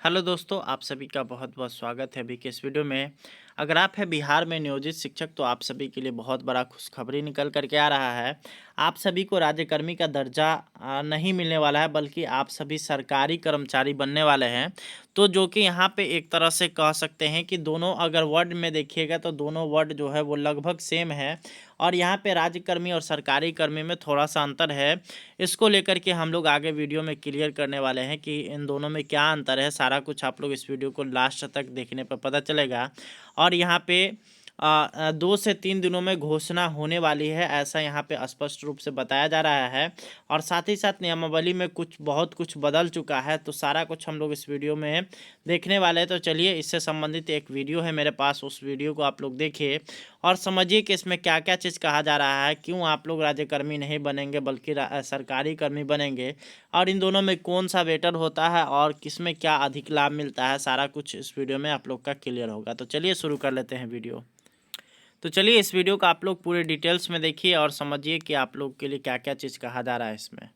Hello दोस्तों, आप सभी का बहुत बहुत स्वागत है अभी के इस वीडियो में। अगर आप हैं बिहार में नियोजित शिक्षक तो आप सभी के लिए बहुत बड़ा खुशखबरी निकल कर के आ रहा है। आप सभी को राज्यकर्मी का दर्जा नहीं मिलने वाला है, बल्कि आप सभी सरकारी कर्मचारी बनने वाले हैं। तो जो कि यहाँ पे एक तरह से कह सकते हैं कि दोनों अगर वर्ड में देखिएगा तो दोनों वर्ड जो है वो लगभग सेम है। और यहाँ पे राज्यकर्मी और सरकारी कर्मी में थोड़ा सा अंतर है। इसको लेकर के हम लोग आगे वीडियो में क्लियर करने वाले हैं कि इन दोनों में क्या अंतर है। सारा कुछ आप लोग इस वीडियो को लास्ट तक देखने पर पता चलेगा। और यहाँ पे 2 से 3 दिनों में घोषणा होने वाली है, ऐसा यहाँ पे स्पष्ट रूप से बताया जा रहा है। और साथ ही साथ नियमावली में बहुत कुछ बदल चुका है, तो सारा कुछ हम लोग इस वीडियो में देखने वाले हैं। तो चलिए, इससे संबंधित एक वीडियो है मेरे पास, उस वीडियो को आप लोग देखिए और समझिए कि इसमें क्या क्या चीज़ कहा जा रहा है, क्यों आप लोग राज्यकर्मी नहीं बनेंगे बल्कि सरकारी कर्मी बनेंगे, और इन दोनों में कौन सा बेटर होता है और किस में क्या अधिक लाभ मिलता है। सारा कुछ इस वीडियो में आप लोग का क्लियर होगा। तो चलिए शुरू कर लेते हैं वीडियो। तो चलिए, इस वीडियो को आप लोग पूरे डिटेल्स में देखिए और समझिए कि आप लोग के लिए क्या क्या चीज़ कहा जा रहा है इसमें।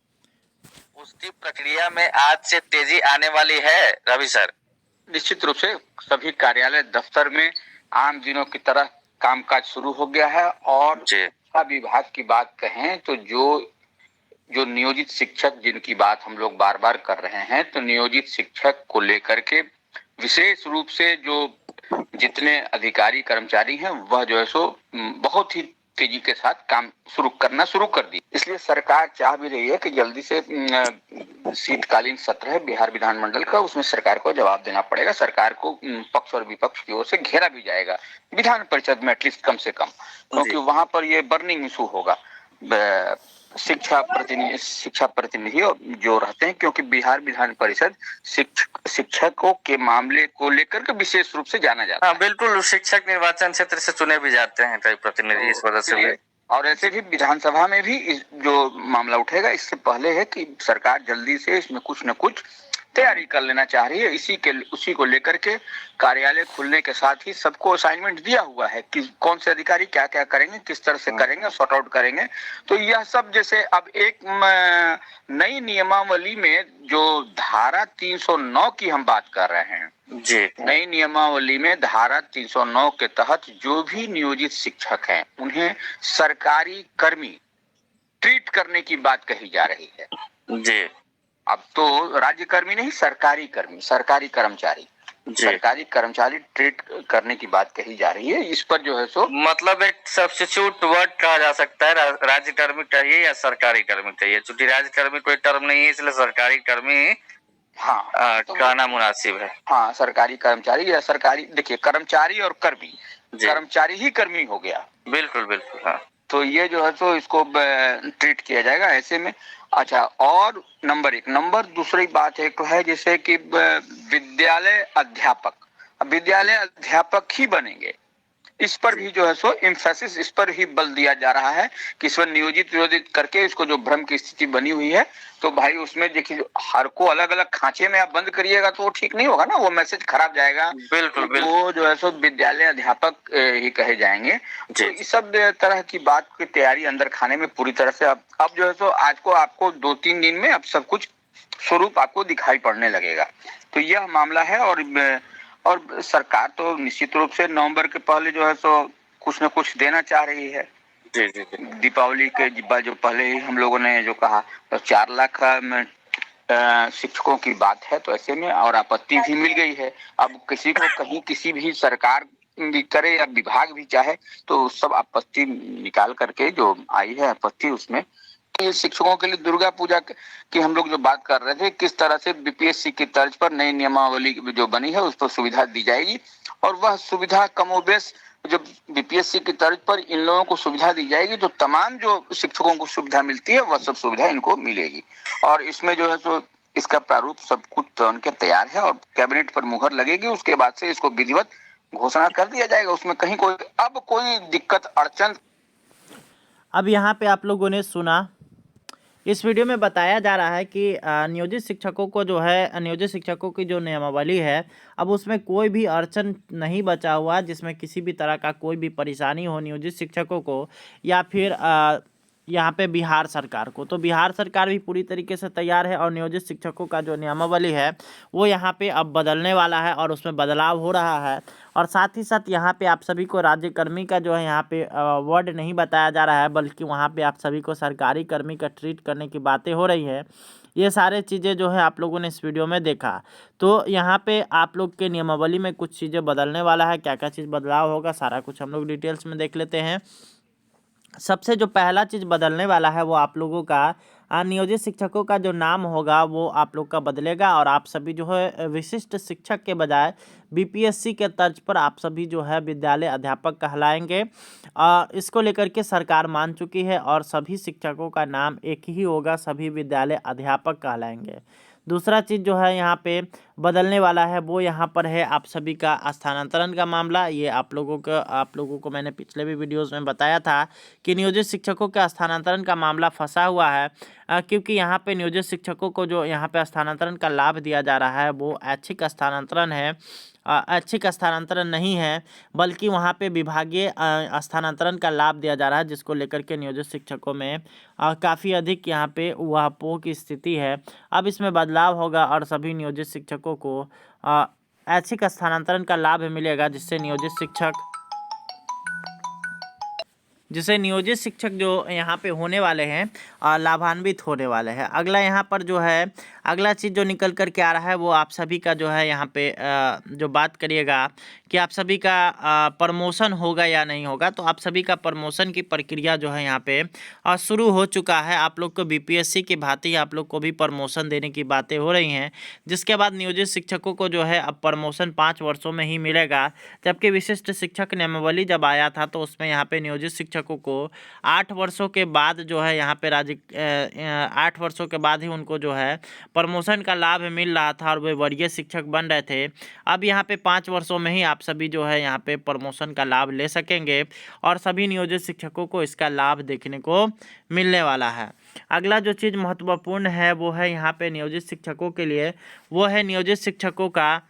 उसकी प्रक्रिया में आज से तेजी आने वाली है रवि सर। निश्चित रूप से सभी कार्यालय दफ्तर में आम दिनों की तरह कामकाज शुरू हो गया है। और शिक्षा विभाग की बात कहें तो जो जो नियोजित शिक्षक जिनकी बात हम लोग बार बार कर रहे हैं, तो नियोजित शिक्षक को लेकर के विशेष रूप से जो जितने अधिकारी कर्मचारी हैं वह जो है सो बहुत ही तेजी के साथ काम शुरू कर दी। इसलिए सरकार चाह भी रही है कि जल्दी से शीतकालीन सत्र है बिहार विधानमंडल का, उसमें सरकार को जवाब देना पड़ेगा। सरकार को पक्ष और विपक्ष की ओर से घेरा भी जाएगा विधान परिषद में, एटलीस्ट कम से कम, क्योंकि वहां पर ये बर्निंग इशू होगा। शिक्षा प्रतिनिधि जो रहते हैं, क्योंकि बिहार विधान परिषद शिक्षकों के मामले को लेकर के विशेष रूप से जाना जाता है। बिल्कुल, शिक्षक निर्वाचन क्षेत्र से चुने भी जाते हैं कई प्रतिनिधि, इस वजह से भी। और ऐसे भी विधानसभा में भी जो मामला उठेगा, इससे पहले है कि सरकार जल्दी से इसमें कुछ न कुछ तैयारी कर लेना चाह रही है। उसी को लेकर के कार्यालय खुलने के साथ ही सबको असाइनमेंट दिया हुआ है कि कौन से अधिकारी क्या क्या करेंगे, किस तरह से करेंगे, सॉर्ट आउट करेंगे। तो यह सब जैसे अब एक नई नियमावली में जो धारा 309 की हम बात कर रहे हैं जी, नई नियमावली में धारा 309 के तहत जो भी नियोजित शिक्षक हैं उन्हें सरकारी कर्मी ट्रीट करने की बात कही जा रही है जी। अब तो राज्य कर्मी नहीं, सरकारी कर्मी, सरकारी कर्मचारी, सरकारी कर्मचारी ट्रीट करने की बात कही जा रही है। इस पर जो है सो मतलब एक सब्स्टिट्यूट वर्ड कहा जा सकता है, राज्य कर्मी कहिए या सरकारी कर्मी कहिए, क्योंकि राज्य कर्मी कोई टर्म नहीं है, इसलिए सरकारी कर्मी तो कहना मुनासिब है। हाँ, सरकारी कर्मचारी या सरकारी, देखिए कर्मचारी और कर्मी, कर्मचारी ही कर्मी हो गया। बिल्कुल बिल्कुल, हाँ। तो ये जो है सो इसको ट्रीट किया जाएगा ऐसे में। अच्छा, और नंबर दूसरी बात एक है जैसे कि विद्यालय अध्यापक, अब विद्यालय अध्यापक ही बनेंगे। इस पर भी जो है सो एम्फेसिस इस पर ही बल दिया जा रहा है कि इस पर नियोजित करके इसको जो भ्रम की स्थिति बनी हुई है, तो भाई उसमें देखिए हर को अलग अलग खांचे में आप बंद करिएगा तो वो ठीक नहीं होगा ना, वो मैसेज खराब जाएगा। बिल्कुल बिल्कुल, वो जो है सो विद्यालय अध्यापक ही कहे जाएंगे। तो इस सब तरह की बात की तैयारी अंदर खाने में पूरी तरह से अब जो है सो आज को आपको 2-3 दिन में अब सब कुछ स्वरूप आपको दिखाई पड़ने लगेगा। तो यह मामला है। और सरकार तो निश्चित रूप से नवंबर के पहले जो है सो कुछ न कुछ देना चाह रही है। जी जी जी। दीपावली के जो पहले ही हम लोगों ने जो कहा, तो 4 लाख शिक्षकों की बात है, तो ऐसे में और आपत्ति भी मिल गई है। अब किसी को कहीं किसी भी सरकार भी करे या विभाग भी चाहे, तो सब आपत्ति निकाल करके जो आई है आपत्ति, उसमें शिक्षकों के लिए दुर्गा पूजा की हम लोग जो बात कर रहे थे, किस तरह से बीपीएससी की तर्ज पर नई नियमावली जो बनी है उस पर सुविधा दी जाएगी, और वह सुविधा कमोबेश जब बीपीएससी की तर्ज पर इन लोगों को सुविधा दी जाएगी तो तमाम जो शिक्षकों को सुविधा मिलती है वह सब सुविधा इनको मिलेगी। और इसमें जो है तो इसका प्रारूप सब कुछ बन के तैयार है और कैबिनेट पर मुहर लगेगी। उसके बाद से इसको विधिवत घोषणा कर दिया जाएगा। उसमें कहीं कोई दिक्कत अड़चन। अब यहाँ पे आप लोगों ने सुना, इस वीडियो में बताया जा रहा है कि नियोजित शिक्षकों को जो है, नियोजित शिक्षकों की जो नियमावली है, अब उसमें कोई भी अड़चन नहीं बचा हुआ जिसमें किसी भी तरह का कोई भी परेशानी हो नियोजित शिक्षकों को, या फिर यहाँ पे बिहार सरकार को। तो बिहार सरकार भी पूरी तरीके से तैयार है और नियोजित शिक्षकों का जो नियमावली है वो यहाँ पे अब बदलने वाला है और उसमें बदलाव हो रहा है। और साथ ही साथ यहाँ पे आप सभी को राज्यकर्मी का जो है यहाँ पे वर्ड नहीं बताया जा रहा है, बल्कि वहाँ पे आप सभी को सरकारी कर्मी का ट्रीट करने की बातें हो रही है। ये सारे चीज़ें जो है आप लोगों ने इस वीडियो में देखा। तो यहाँ पे आप लोग के नियमावली में कुछ चीज़ें बदलने वाला है, क्या क्या चीज़ बदलाव होगा सारा कुछ हम लोग डिटेल्स में देख लेते हैं। सबसे जो पहला चीज़ बदलने वाला है वो आप लोगों का नियोजित शिक्षकों का जो नाम होगा वो आप लोग का बदलेगा और आप सभी जो है विशिष्ट शिक्षक के बजाय बीपीएससी के तर्ज पर आप सभी जो है विद्यालय अध्यापक कहलाएंगे। इसको लेकर के सरकार मान चुकी है और सभी शिक्षकों का नाम एक ही होगा, सभी विद्यालय अध्यापक कहलाएंगे। दूसरा चीज़ जो है यहाँ पे बदलने वाला है वो यहाँ पर है आप सभी का स्थानांतरण का मामला। ये आप लोगों को मैंने पिछले भी वीडियोस में बताया था कि नियोजित शिक्षकों के स्थानांतरण का मामला फंसा हुआ है, क्योंकि यहाँ पे नियोजित शिक्षकों को जो यहाँ पे स्थानांतरण का लाभ दिया जा रहा है वो ऐच्छिक स्थानांतरण है, ऐच्छिक स्थानांतरण नहीं है, बल्कि वहाँ पे विभागीय स्थानांतरण का लाभ दिया जा रहा है, जिसको लेकर के नियोजित शिक्षकों में काफ़ी अधिक यहाँ पे ऊहापोह की स्थिति है। अब इसमें बदलाव होगा और सभी नियोजित शिक्षकों को ऐच्छिक स्थानांतरण का लाभ मिलेगा, जिससे नियोजित शिक्षक जो यहाँ पे होने वाले हैं लाभान्वित होने वाले हैं। अगला यहाँ पर जो है अगला चीज़ जो निकल कर के आ रहा है वो आप सभी का जो है यहाँ पे जो बात करिएगा कि आप सभी का प्रमोशन होगा या नहीं होगा। तो आप सभी का प्रमोशन की प्रक्रिया जो है यहाँ पे शुरू हो चुका है। आप लोग को बीपीएससी की भांति आप लोग को भी प्रमोशन देने की बातें हो रही हैं, जिसके बाद नियोजित शिक्षकों को जो है अब प्रमोशन 5 वर्षों में ही मिलेगा। जबकि विशिष्ट शिक्षक नियमावली जब आया था तो उसमें यहाँ पे नियोजित शिक्षकों को 8 वर्षों के बाद जो है यहाँ पे 8 वर्षों के बाद ही उनको जो है प्रमोशन का लाभ मिल रहा था और वे वरीय शिक्षक बन रहे थे। अब यहाँ पे 5 वर्षों में ही आप सभी जो है यहाँ पे प्रमोशन का लाभ ले सकेंगे और सभी नियोजित शिक्षकों को इसका लाभ देखने को मिलने वाला है। अगला जो चीज़ महत्वपूर्ण है वो है यहाँ पे नियोजित शिक्षकों के लिए, वो है नियोजित शिक्षकों का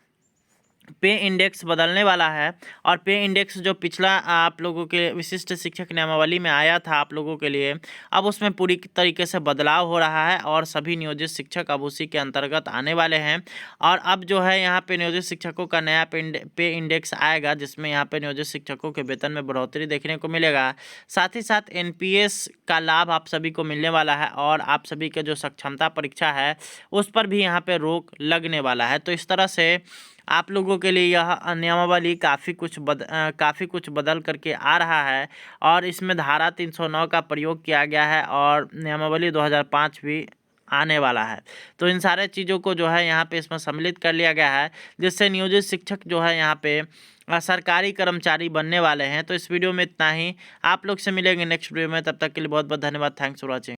पे इंडेक्स बदलने वाला है। और पे इंडेक्स जो पिछला आप लोगों के विशिष्ट शिक्षक नियमावली में आया था आप लोगों के लिए, अब उसमें पूरी तरीके से बदलाव हो रहा है और सभी नियोजित शिक्षक अब उसी के अंतर्गत आने वाले हैं। और अब जो है यहाँ पे नियोजित शिक्षकों का नया पे इंडेक्स आएगा, जिसमें यहाँ पे नियोजित शिक्षकों के वेतन में बढ़ोतरी देखने को मिलेगा। साथ ही साथ एनपीएस का लाभ आप सभी को मिलने वाला है और आप सभी के जो सक्षमता परीक्षा है उस पर भी यहाँ पे रोक लगने वाला है। तो इस तरह से आप लोगों के लिए यह नियमावली काफ़ी कुछ बदल करके आ रहा है और इसमें धारा 309 का प्रयोग किया गया है और नियमावली 2005 भी आने वाला है। तो इन सारे चीज़ों को जो है यहाँ पे इसमें सम्मिलित कर लिया गया है, जिससे नियोजित शिक्षक जो है यहाँ पे सरकारी कर्मचारी बनने वाले हैं। तो इस वीडियो में इतना ही, आप लोग से मिलेंगे नेक्स्ट वीडियो में, तब तक के लिए बहुत बहुत धन्यवाद। Thanks for watching.